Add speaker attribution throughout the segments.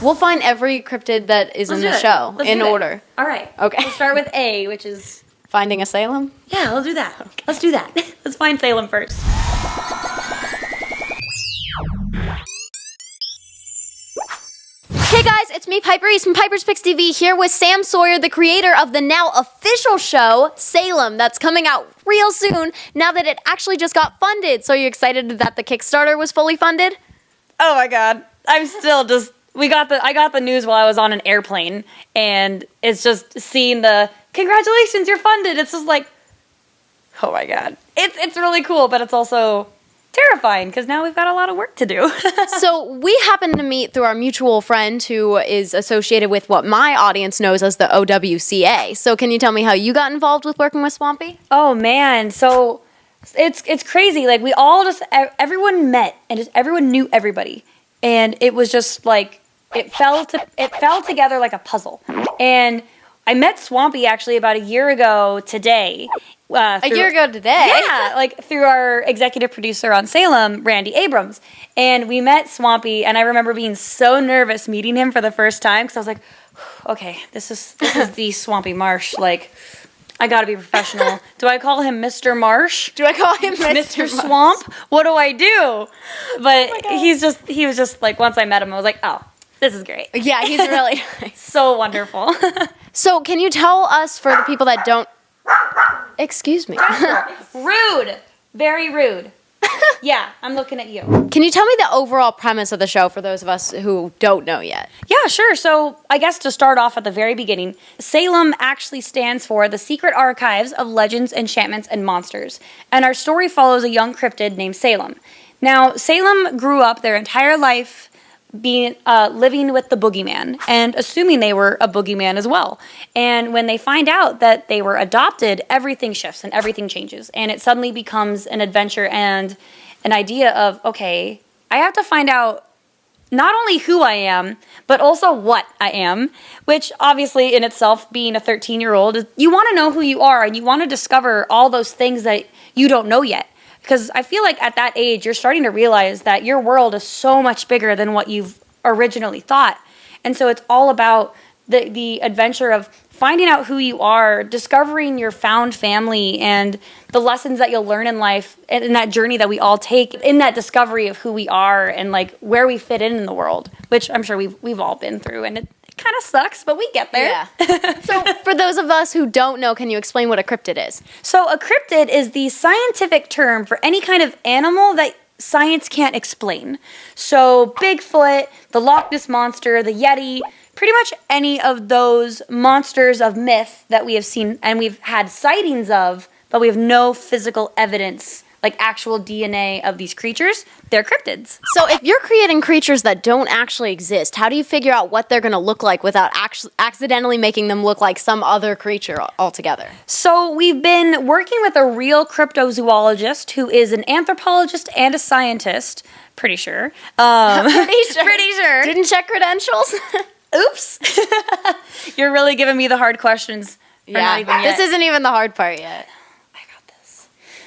Speaker 1: We'll find every cryptid that is in the show in order.
Speaker 2: All right.
Speaker 1: Okay.
Speaker 2: We'll start with A, which is...
Speaker 1: Finding a Salem?
Speaker 2: Yeah, we'll do that. Okay. Let's do that. Let's find Salem first.
Speaker 1: Hey guys, it's me, Piper East from Piper's Picks TV, here with Sam Sawyer, the creator of the now official show, Salem, that's coming out real soon, now that it actually just got funded. So are you excited that the Kickstarter was fully funded?
Speaker 2: Oh my god. I'm still just... I got the news while I was on an airplane, and it's just seeing the, congratulations, you're funded. It's just like, oh my god. It's really cool, but it's also terrifying because now we've got a lot of work to do.
Speaker 1: So we happened to meet through our mutual friend who is associated with what my audience knows as the OWCA. So can you tell me how you got involved with working with Swampy?
Speaker 2: Oh man, so it's crazy. Like everyone met and just everyone knew everybody, and it was just like it fell together like a puzzle. And I met Swampy actually about a year ago today.
Speaker 1: A year ago today?
Speaker 2: Yeah, like through our executive producer on Salem, Randy Abrams. And we met Swampy, and I remember being so nervous meeting him for the first time because I was like, okay, this is the Swampy Marsh. Like, I gotta be professional. Do I call him Mr. Marsh?
Speaker 1: Do I call him
Speaker 2: Mr. Swamp? What do I do? But he was just like, once I met him, I was like, oh, this is great.
Speaker 1: Yeah, he's really nice.
Speaker 2: So wonderful.
Speaker 1: So can you tell us, for the people that don't... Excuse me.
Speaker 2: Rude. Very rude. Yeah, I'm looking at you.
Speaker 1: Can you tell me the overall premise of the show for those of us who don't know yet?
Speaker 2: Yeah, sure. So I guess to start off at the very beginning, Salem actually stands for the Secret Archives of Legends, Enchantments, and Monsters. And our story follows a young cryptid named Salem. Now, Salem grew up their entire life living with the boogeyman and assuming they were a boogeyman as well. And when they find out that they were adopted, everything shifts and everything changes. And it suddenly becomes an adventure and an idea of, okay, I have to find out not only who I am, but also what I am, which obviously in itself, being a 13-year-old, you want to know who you are and you want to discover all those things that you don't know yet. Because I feel like at that age, you're starting to realize that your world is so much bigger than what you've originally thought. And so it's all about the adventure of finding out who you are, discovering your found family, and the lessons that you'll learn in life, and in that journey that we all take, in that discovery of who we are and like where we fit in the world, which I'm sure we've all been through. And it kind of sucks, but we get there.
Speaker 1: Yeah. So for those of us who don't know, can you explain what a cryptid is?
Speaker 2: So a cryptid is the scientific term for any kind of animal that science can't explain. So Bigfoot, the Loch Ness Monster, the Yeti, pretty much any of those monsters of myth that we have seen and we've had sightings of, but we have no physical evidence, like actual DNA of these creatures, they're cryptids.
Speaker 1: So if you're creating creatures that don't actually exist, how do you figure out what they're going to look like without accidentally making them look like some other creature altogether?
Speaker 2: So we've been working with a real cryptozoologist who is an anthropologist and a scientist, pretty sure.
Speaker 1: Pretty
Speaker 2: sure.
Speaker 1: Didn't check credentials?
Speaker 2: Oops. You're really giving me the hard questions.
Speaker 1: Yeah, this isn't even the hard part yet.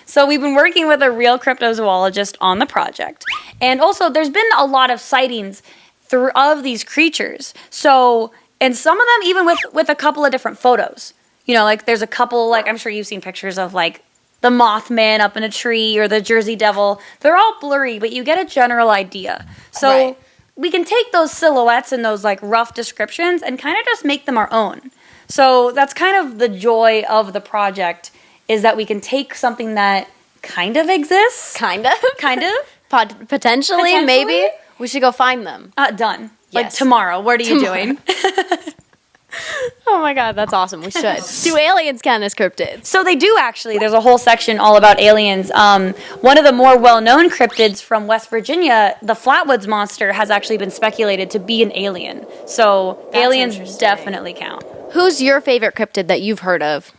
Speaker 2: So we've been working with a real cryptozoologist on the project. And also, there's been a lot of sightings of these creatures. So, and some of them even with a couple of different photos. You know, like there's a couple, like I'm sure you've seen pictures of like the Mothman up in a tree or the Jersey Devil. They're all blurry, but you get a general idea. So we can take those silhouettes and those like rough descriptions and kind of just make them our own. So that's kind of the joy of the project, is that we can take something that kind of exists.
Speaker 1: Kind of?
Speaker 2: Potentially,
Speaker 1: Potentially, maybe. We should go find them.
Speaker 2: Done.
Speaker 1: Yes.
Speaker 2: Like tomorrow. What are you doing?
Speaker 1: Oh my god, that's awesome. We should. Do aliens count as cryptids?
Speaker 2: So they do actually. There's a whole section all about aliens. One of the more well-known cryptids from West Virginia, the Flatwoods Monster, has actually been speculated to be an alien. So
Speaker 1: That's
Speaker 2: aliens definitely count.
Speaker 1: Who's your favorite cryptid that you've heard of?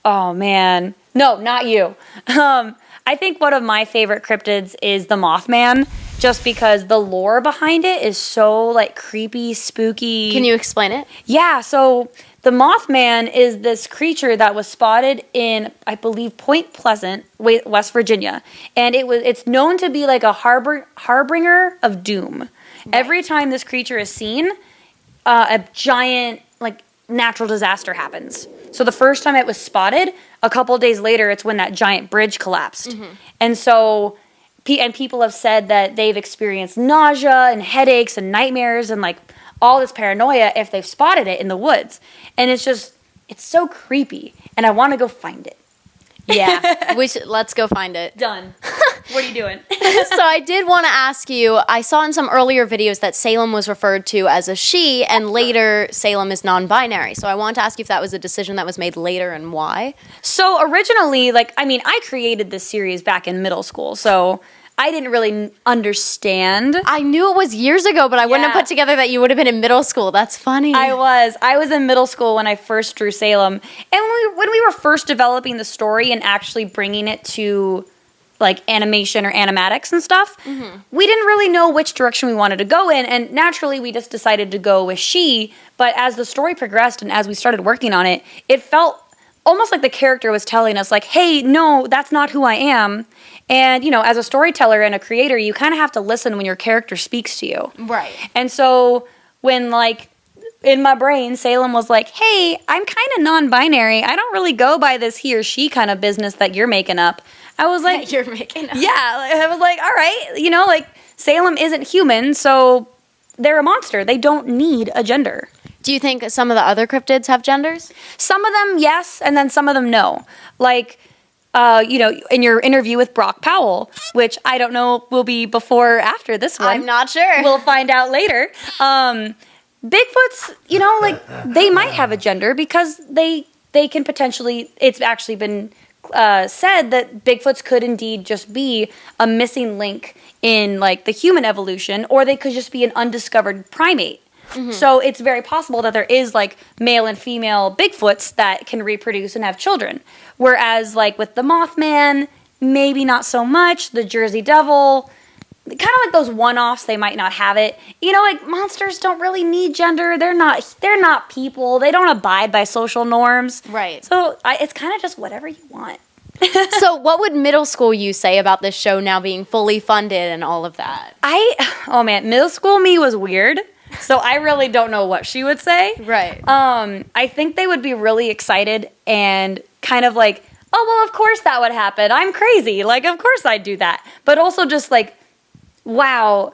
Speaker 2: Oh, man. No, not you. I think one of my favorite cryptids is the Mothman, just because the lore behind it is so, like, creepy, spooky.
Speaker 1: Can you explain it?
Speaker 2: Yeah, so the Mothman is this creature that was spotted in, I believe, Point Pleasant, West Virginia. And it's known to be like a harbinger of doom. Every time this creature is seen, a giant, like, natural disaster happens. So the first time it was spotted, a couple of days later, it's when that giant bridge collapsed. And so, and people have said that they've experienced nausea and headaches and nightmares and, like, all this paranoia if they've spotted it in the woods. And it's just, it's so creepy. And I want to go find it.
Speaker 1: Yeah, let's go find it.
Speaker 2: Done. What are you doing?
Speaker 1: So I did want to ask you, I saw in some earlier videos that Salem was referred to as a she, and later Salem is non-binary. So I wanted to ask you if that was a decision that was made later and why.
Speaker 2: So originally, like, I mean, I created this series back in middle school, so I didn't really understand.
Speaker 1: I knew it was years ago, but I wouldn't have put together that you would have been in middle school. That's funny.
Speaker 2: I was in middle school when I first drew Salem. And when we were first developing the story and actually bringing it to, like, animation or animatics and stuff, we didn't really know which direction we wanted to go in. And naturally, we just decided to go with she. But as the story progressed and as we started working on it, it felt almost like the character was telling us, like, hey, no, that's not who I am. And, you know, as a storyteller and a creator, you kind of have to listen when your character speaks to you.
Speaker 1: Right.
Speaker 2: And so when, like, in my brain, Salem was like, hey, I'm kind of non-binary. I don't really go by this he or she kind of business that you're making up. I was like...
Speaker 1: You're making up.
Speaker 2: Yeah. I was like, all right, you know, like, Salem isn't human, so they're a monster. They don't need a gender.
Speaker 1: Do you think some of the other cryptids have genders?
Speaker 2: Some of them, yes, and then some of them, no. Like... you know, in your interview with Brock Powell, which I don't know will be before or after this one.
Speaker 1: I'm not sure.
Speaker 2: We'll find out later. Bigfoots, you know, like, they might have a gender because they can potentially, it's actually been said that Bigfoots could indeed just be a missing link in, like, the human evolution, or they could just be an undiscovered primate. So it's very possible that there is, like, male and female Bigfoots that can reproduce and have children. Whereas, like, with the Mothman, maybe not so much. The Jersey Devil, kind of like those one-offs, they might not have it. You know, like, monsters don't really need gender. They're not people. They don't abide by social norms.
Speaker 1: Right.
Speaker 2: So it's kind of just whatever you want.
Speaker 1: So what would middle school you say about this show now being fully funded and all of that?
Speaker 2: Oh man, middle school me was weird. So I really don't know what she would say.
Speaker 1: Right.
Speaker 2: I think they would be really excited and kind of like, oh, well, of course that would happen. I'm crazy. Like, of course I'd do that. But also just like, wow,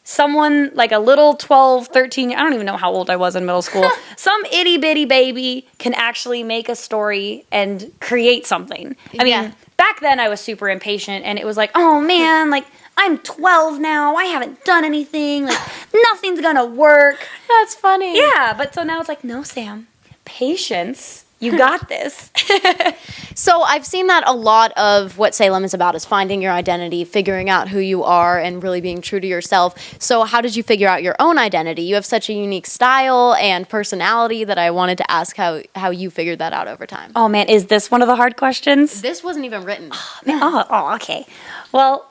Speaker 2: someone like a little 12, 13, I don't even know how old I was in middle school. Some itty bitty baby can actually make a story and create something. I mean, back then I was super impatient and it was like, oh man, like, I'm 12 now. I haven't done anything. Like, nothing's gonna work.
Speaker 1: That's funny.
Speaker 2: Yeah, but so now it's like, no, Sam, patience. You got this.
Speaker 1: So I've seen that a lot of what Salem is about is finding your identity, figuring out who you are, and really being true to yourself. So how did you figure out your own identity? You have such a unique style and personality that I wanted to ask how you figured that out over time.
Speaker 2: Oh, man, is this one of the hard questions?
Speaker 1: This wasn't even written.
Speaker 2: Oh, okay. Well...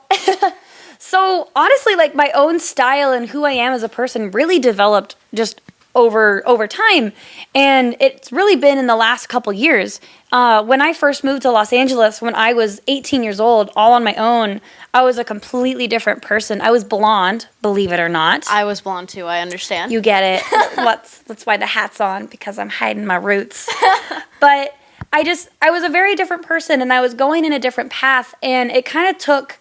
Speaker 2: So honestly, like, my own style and who I am as a person really developed just over time, and it's really been in the last couple years. When I first moved to Los Angeles, when I was 18 years old, all on my own, I was a completely different person. I was blonde, believe it or not.
Speaker 1: I was blonde too, I understand.
Speaker 2: You get it. That's why the hat's on, because I'm hiding my roots. But I was a very different person, and I was going in a different path, and it kind of took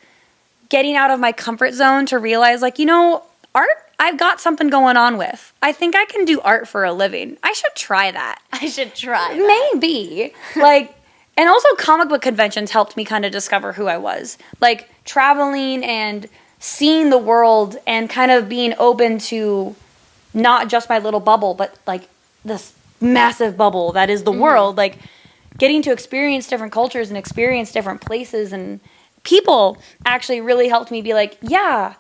Speaker 2: getting out of my comfort zone to realize, like, you know, art, I've got something going on with. I think I can do art for a living. I should try that.
Speaker 1: I should try that.
Speaker 2: Maybe. Like, and also comic book conventions helped me kind of discover who I was. Like, traveling and seeing the world and kind of being open to not just my little bubble, but, like, this massive bubble that is the world. Like, getting to experience different cultures and experience different places and people actually really helped me be like, yeah,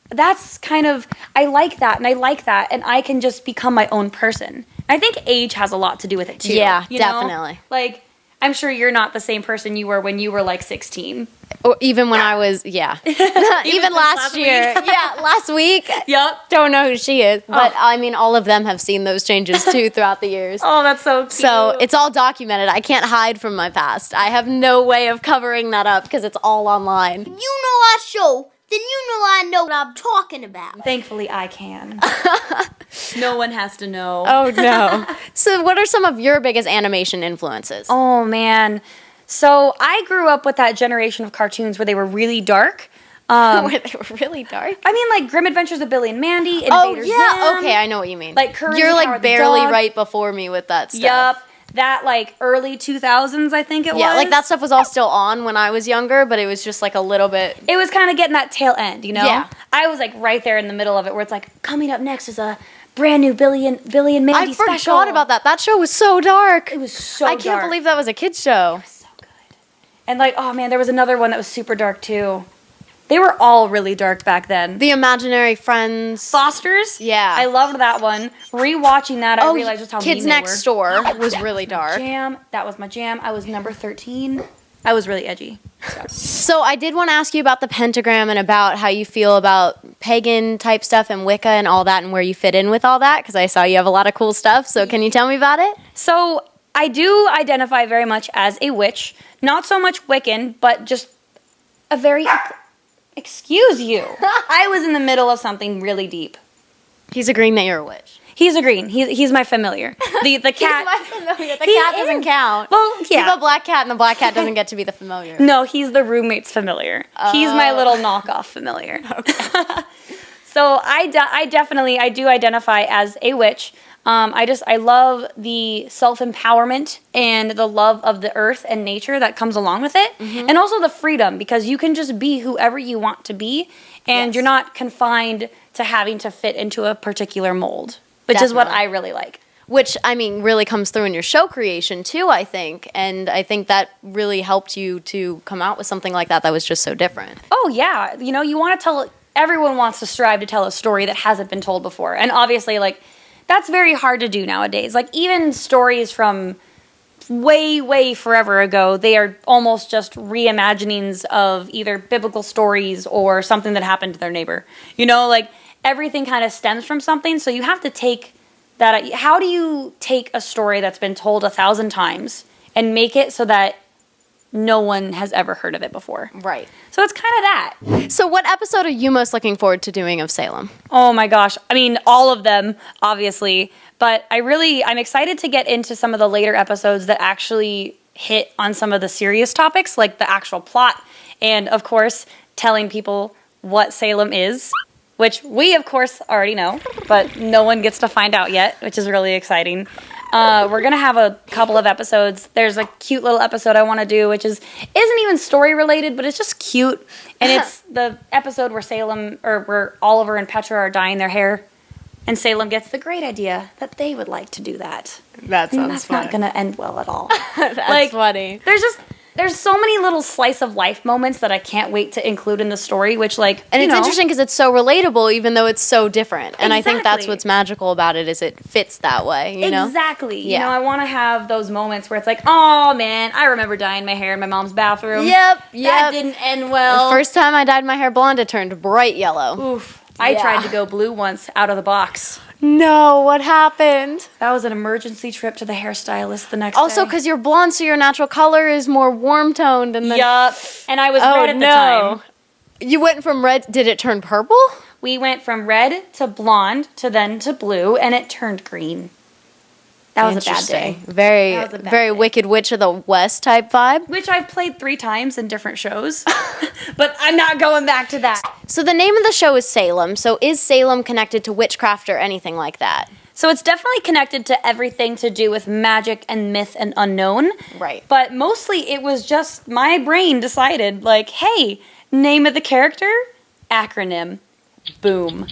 Speaker 2: that's kind of, I like that, and I can just become my own person. I think age has a lot to do with it, too.
Speaker 1: Yeah,
Speaker 2: you
Speaker 1: definitely.
Speaker 2: know? Like, I'm sure you're not the same person you were when you were, like, 16.
Speaker 1: Or even when I was, even last year. Last week.
Speaker 2: Yep.
Speaker 1: Don't know who she is. But, I mean, all of them have seen those changes, too, throughout the years.
Speaker 2: Oh, that's so cute.
Speaker 1: So it's all documented. I can't hide from my past. I have no way of covering that up because it's all online.
Speaker 3: You know our show, then you know I know what I'm talking about.
Speaker 2: Thankfully, I can. No one has to know.
Speaker 1: Oh, no. So what are some of your biggest animation influences?
Speaker 2: Oh, man. So I grew up with that generation of cartoons where they were really dark.
Speaker 1: Where they were really dark?
Speaker 2: I mean, like Grim Adventures of Billy and Mandy,
Speaker 1: Oh,
Speaker 2: Invader
Speaker 1: yeah.
Speaker 2: Zim.
Speaker 1: Okay, I know what you mean.
Speaker 2: Like Courage
Speaker 1: You're
Speaker 2: the
Speaker 1: like
Speaker 2: Cowardly
Speaker 1: barely
Speaker 2: Dog.
Speaker 1: right before me with that stuff.
Speaker 2: Yup. That like early 2000s, I think it was.
Speaker 1: Yeah, like that stuff was all still on when I was younger, but it was just like a little bit.
Speaker 2: It was kind of getting that tail end, you know?
Speaker 1: Yeah.
Speaker 2: I was like right there in the middle of it where it's like, coming up next is a brand new Billy and Mandy
Speaker 1: I
Speaker 2: special.
Speaker 1: forgot about that. That show was so dark.
Speaker 2: It was so
Speaker 1: I
Speaker 2: dark.
Speaker 1: can't believe that was a kid's show.
Speaker 2: So good. And like, oh man, there was another one that was super dark too. They were all really dark back then.
Speaker 1: The Imaginary Friends.
Speaker 2: Fosters?
Speaker 1: Yeah.
Speaker 2: I loved that one. Rewatching that, I realized just how
Speaker 1: Kids
Speaker 2: mean
Speaker 1: Next
Speaker 2: they were.
Speaker 1: Door was really dark.
Speaker 2: Jam. That was my jam. I was number 13. I was really edgy.
Speaker 1: So I did want to ask you about the pentagram and about how you feel about pagan type stuff and Wicca and all that and where you fit in with all that, because I saw you have a lot of cool stuff. So can you tell me about it?
Speaker 2: So I do identify very much as a witch. Not so much Wiccan, but just a very... Excuse you. I was in the middle of something really deep.
Speaker 1: He's agreeing that you're a witch.
Speaker 2: He's agreeing. He's my familiar. The cat.
Speaker 1: He's my familiar. The
Speaker 2: He
Speaker 1: cat doesn't
Speaker 2: is.
Speaker 1: count.
Speaker 2: Well,
Speaker 1: You
Speaker 2: yeah.
Speaker 1: have a black cat, and the black cat doesn't get to be the familiar.
Speaker 2: No, he's the roommate's familiar. He's my little knockoff familiar. So I definitely do identify as a witch. I love the self-empowerment and the love of the earth and nature that comes along with it. And also the freedom, because you can just be whoever you want to be, and
Speaker 1: Yes.
Speaker 2: you're not confined to having to fit into a particular mold, which is what
Speaker 1: Definitely.
Speaker 2: I really like.
Speaker 1: Which, I mean, really comes through in your show creation, too, I think. And I think that really helped you to come out with something like that was just so different.
Speaker 2: Oh, yeah. You know, you want to tell... Everyone wants to strive to tell a story that hasn't been told before. And obviously, like, that's very hard to do nowadays. Like, even stories from way, way forever ago, they are almost just reimaginings of either biblical stories or something that happened to their neighbor. You know, like, everything kind of stems from something. So you have to take that... How do you take a story that's been told 1,000 times and make it so that no one has ever heard of it before?
Speaker 1: Right.
Speaker 2: So it's kind of that.
Speaker 1: So what episode are you most looking forward to doing of Salem?
Speaker 2: Oh my gosh. I mean, all of them, obviously. But I'm excited to get into some of the later episodes that actually hit on some of the serious topics, like the actual plot. And, of course, telling people what Salem is, which we, of course, already know, but no one gets to find out yet, which is really exciting. We're going to have a couple of episodes. There's a cute little episode I want to do, which isn't even story related, but it's just cute. And it's the episode where Oliver and Petra are dyeing their hair. And Salem gets the great idea that they would like to do that.
Speaker 1: That
Speaker 2: And that's not going to end well at all.
Speaker 1: That's funny.
Speaker 2: There's so many little slice of life moments that I can't wait to include in the story, which
Speaker 1: And it's interesting because it's so relatable, even though it's so different. And I think that's
Speaker 2: Exactly.
Speaker 1: what's magical about it, is it fits that way, you know?
Speaker 2: Exactly.
Speaker 1: Yeah.
Speaker 2: You know, I want to have those moments where it's like, oh man, I remember dyeing my hair in my mom's bathroom.
Speaker 1: Yep.
Speaker 2: That didn't end well.
Speaker 1: The first time I dyed my hair blonde, it turned bright yellow.
Speaker 2: Oof. I
Speaker 1: Yeah.
Speaker 2: tried to go blue once out of the box.
Speaker 1: No, what happened?
Speaker 2: That was an emergency trip to the hairstylist the next
Speaker 1: Also,
Speaker 2: day.
Speaker 1: because you're blonde, so your natural color is more warm toned. And then,
Speaker 2: Yup. And I was
Speaker 1: oh
Speaker 2: red at the
Speaker 1: no,
Speaker 2: time.
Speaker 1: you went from red. Did it turn purple?
Speaker 2: We went from red to blonde to blue, and it turned green. That was a bad day.
Speaker 1: Interesting. Very,
Speaker 2: That was a bad
Speaker 1: very
Speaker 2: day.
Speaker 1: Wicked Witch of the West type vibe.
Speaker 2: Which I've played 3 times in different shows. But I'm not going back to that.
Speaker 1: So the name of the show is Salem. So is Salem connected to witchcraft or anything like that?
Speaker 2: So it's definitely connected to everything to do with magic and myth and unknown.
Speaker 1: Right.
Speaker 2: But mostly it was just my brain decided, like, hey, name of the character, acronym, boom.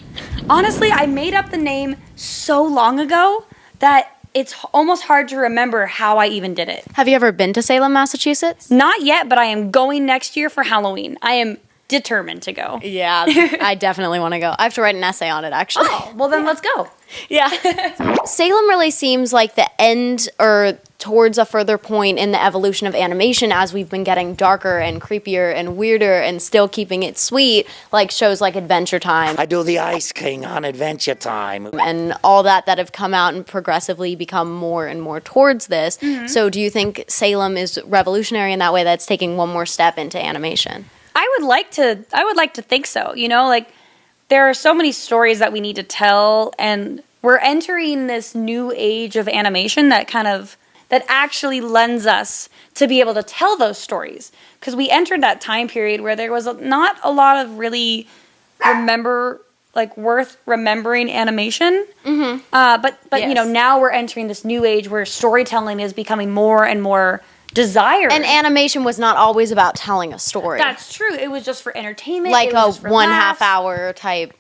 Speaker 2: Honestly, I made up the name so long ago that it's almost hard to remember how I even did it.
Speaker 1: Have you ever been to Salem, Massachusetts?
Speaker 2: Not yet, but I am going next year for Halloween. I am determined to go.
Speaker 1: Yeah, I definitely want to go. I have to write an essay on it, actually.
Speaker 2: Oh, well then let's go.
Speaker 1: Yeah. Salem really seems like the end or towards a further point in the evolution of animation as we've been getting darker and creepier and weirder and still keeping it sweet, like shows like Adventure Time
Speaker 4: I do the Ice King on Adventure Time.
Speaker 1: and all that have come out and progressively become more and more towards this. So do you think Salem is revolutionary in that way, that's taking one more step into animation?
Speaker 2: I would like to think so. You know, like there are so many stories that we need to tell, and we're entering this new age of animation that actually lends us to be able to tell those stories. Because we entered that time period where there was not a lot of really worth remembering animation. Mm-hmm. But yes. You know, now we're entering this new age where storytelling is becoming more and more desired.
Speaker 1: And animation was not always about telling a story.
Speaker 2: That's true. It was just for entertainment.
Speaker 1: Like a 1.5
Speaker 2: laughs.
Speaker 1: hour type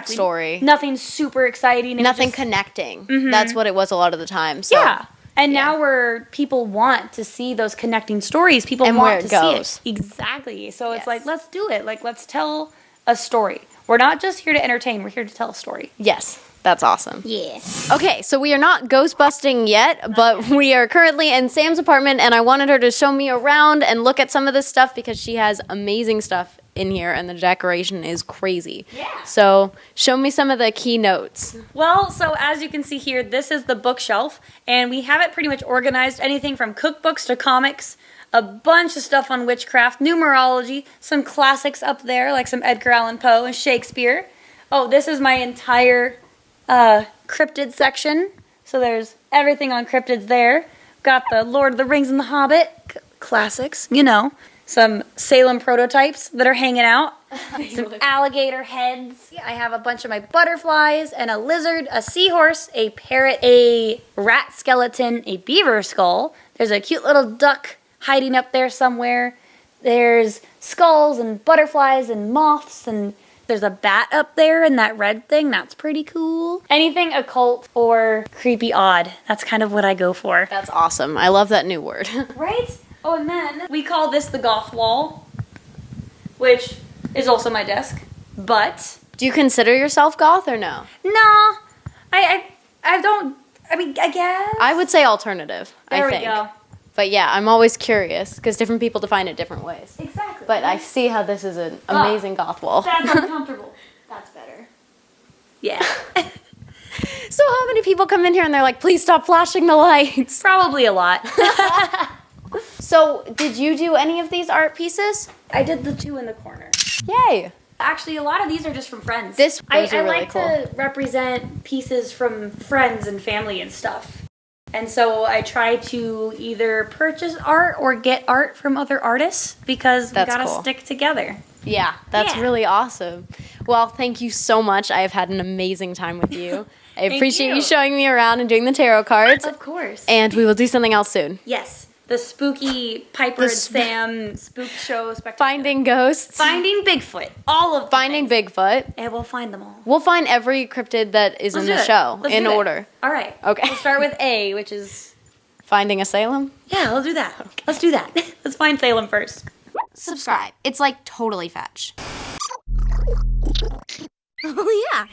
Speaker 1: story.
Speaker 2: Nothing super exciting.
Speaker 1: Nothing connecting. Mm-hmm. That's what it was a lot of the time. So.
Speaker 2: Yeah. And now people want to see those connecting stories. People want to see it. Exactly. So it's like, let's do it. Like, let's tell a story. We're not just here to entertain. We're here to tell a story.
Speaker 1: Yes. That's awesome.
Speaker 3: Yeah.
Speaker 1: Okay, so we are not ghost busting yet, but we are currently in Sam's apartment, and I wanted her to show me around and look at some of this stuff because she has amazing stuff in here, and the decoration is crazy.
Speaker 2: Yeah.
Speaker 1: So show me some of the key notes.
Speaker 2: Well, so as you can see here, this is the bookshelf, and we have it pretty much organized. Anything from cookbooks to comics, a bunch of stuff on witchcraft, numerology, some classics up there, like some Edgar Allan Poe and Shakespeare. Oh, this is my entire cryptid section. So there's everything on cryptids there. Got the Lord of the Rings and the Hobbit classics, you know. Some Salem prototypes that are hanging out. Some alligator heads. I have a bunch of my butterflies and a lizard, a seahorse, a parrot, a rat skeleton, a beaver skull. There's a cute little duck hiding up there somewhere. There's skulls and butterflies and moths, and there's a bat up there and that red thing. That's pretty cool. Anything occult or creepy odd. That's kind of what I go for.
Speaker 1: That's awesome. I love that new word.
Speaker 2: Right? Oh, and then we call this the goth wall, which is also my desk. But
Speaker 1: do you consider yourself goth or no?
Speaker 2: No. I don't. I mean, I guess.
Speaker 1: I would say alternative.
Speaker 2: There
Speaker 1: I think.
Speaker 2: we go.
Speaker 1: But yeah, I'm always curious because different people define it different ways.
Speaker 2: Exactly.
Speaker 1: But I see how this is an amazing goth wall.
Speaker 2: That's uncomfortable. That's better. Yeah.
Speaker 1: So how many people come in here and they're like, please stop flashing the lights?
Speaker 2: Probably a lot.
Speaker 1: So did you do any of these art pieces?
Speaker 2: I did the two in the corner.
Speaker 1: Yay.
Speaker 2: Actually, a lot of these are just from friends.
Speaker 1: Those are really
Speaker 2: like
Speaker 1: cool.
Speaker 2: to represent pieces from friends and family and stuff. And so I try to either purchase art or get art from other artists because we gotta stick together.
Speaker 1: Yeah, that's really awesome. Well, thank you so much. I have had an amazing time with you. I appreciate you showing me around and doing the tarot cards.
Speaker 2: Of course.
Speaker 1: And we will do something else soon.
Speaker 2: Yes. The spooky Piper and Sam spook show spectacular.
Speaker 1: Finding ghosts.
Speaker 2: Finding Bigfoot. All of
Speaker 1: Finding Bigfoot.
Speaker 2: And we'll find them all.
Speaker 1: We'll find every cryptid that is in the show in order.
Speaker 2: All right.
Speaker 1: Okay.
Speaker 2: We'll start with A, which is...
Speaker 1: Finding a Salem?
Speaker 2: Yeah, we'll do that. Okay. Let's do that. Let's find Salem first.
Speaker 1: Subscribe. It's like totally fetch.
Speaker 3: Oh, yeah.